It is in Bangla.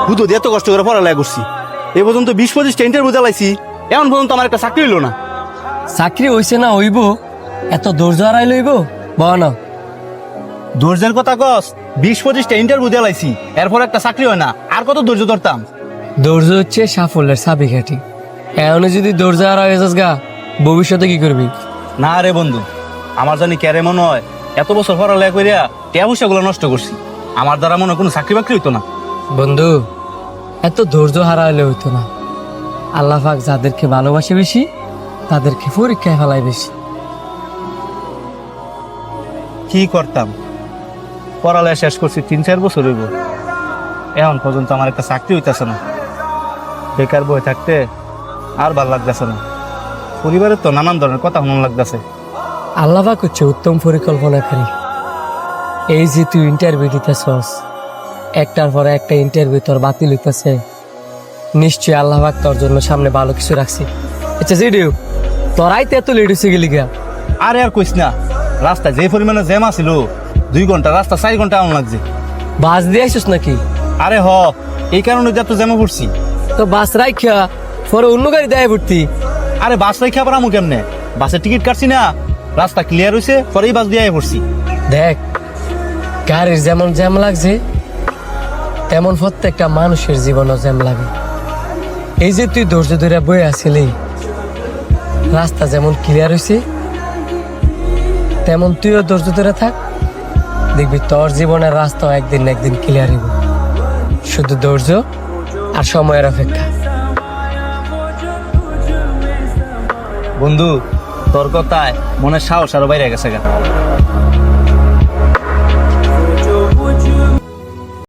বুঝো এত কষ্ট করে পড়ালেখা করছি এ পর্যন্ত 20-25টা ইন্টারভিউ চালাইছি, এখন পর্যন্ত আমার একটা চাকরি হইলো না। চাকরি হইছে না হইব, এত ধৈর্য হারাই লইব বন। ধৈর্যের কথা কস, 20-25টা ইন্টারভিউ চালাইছি, এরপর একটা চাকরি হয় না, আর কত ধৈর্য ধরতাম? ধৈর্য হচ্ছে সাফল্যের চাবিকাঠি। এখন যদি ধৈর্য হারাই যাস গা, ভবিষ্যতে কি করবি? না রে বন্ধু, আমার জানি ক্যারে মনে হয় এত বছর পড়ালেখা করিয়া টিয়া পয়সাগুলো নষ্ট করছি, আমার দ্বারা মনে হয় কোনো চাকরি বাকরি হইতো না। বন্ধু, এত ধৈর্য হারাইলে হইতো না। আল্লাহ পাক যাদেরকে ভালোবাসে বেশি, তাদেরকে পরীক্ষায় ফেলায় বেশি। কি করতাম, পড়ালেখা শেষ করছি 3-4 বছর হইব, এখন পর্যন্ত আমার একটা চাকরি হইতেছে না। বেকার বই থাকতে আর ভাল লাগতেছে না, পরিবারের তো নানান ধরনের কথা মনে লাগতেছে। আল্লাহ পাক হচ্ছে উত্তম পরিকল্পনাকারী। এই যে তুই ইন্টারভিউ দিতেছস, একটার পরে একটা ইন্টারভিউ তোর বাতিল হইতেছে, নিশ্চয়ই আল্লাহ পাক তোর জন্য সামনে ভালো কিছু রাখছি। আচ্ছা জিডিও, তোর আইতে এত লেট হয়েছে গেলি গা? আরে আর কইস না, রাস্তায় যে পরিমাণে জ্যাম আছিল, 2 ঘন্টা রাস্তা 4 ঘন্টা এমন লাগছে। বাস দিয়ে আইসস নাকি? আরে এই কারণে যত জ্যামে পড়ছি। তো বাস রাইখা পরে অন্য গাড়ি দেয় ভর্তি। আরে বাস রেখে আবার আমু কেমনে, বাসের টিকিট কাটছি না, রাস্তা ক্লিয়ার হয়েছে পরেই বাস দিয়ে পড়ছি। দেখ, গাড়ির যেমন জ্যাম লাগছে, তেমন প্রত্যেকটা মানুষের জীবনও জ্যাম লাগে। এই যে তুই ধৈর্য ধরে বয়ে আসিলি, রাস্তা যেমন ক্লিয়ার হয়েছে, তেমন তুইও ধৈর্য ধরে থাক, দেখবি তোর জীবনের রাস্তাও একদিন না একদিন ক্লিয়ার হইব। শুধু ধৈর্য আর সময়ের অপেক্ষা। বন্ধু, তোর কথায় মনে সাহস আরো বাইরে গেছে গা।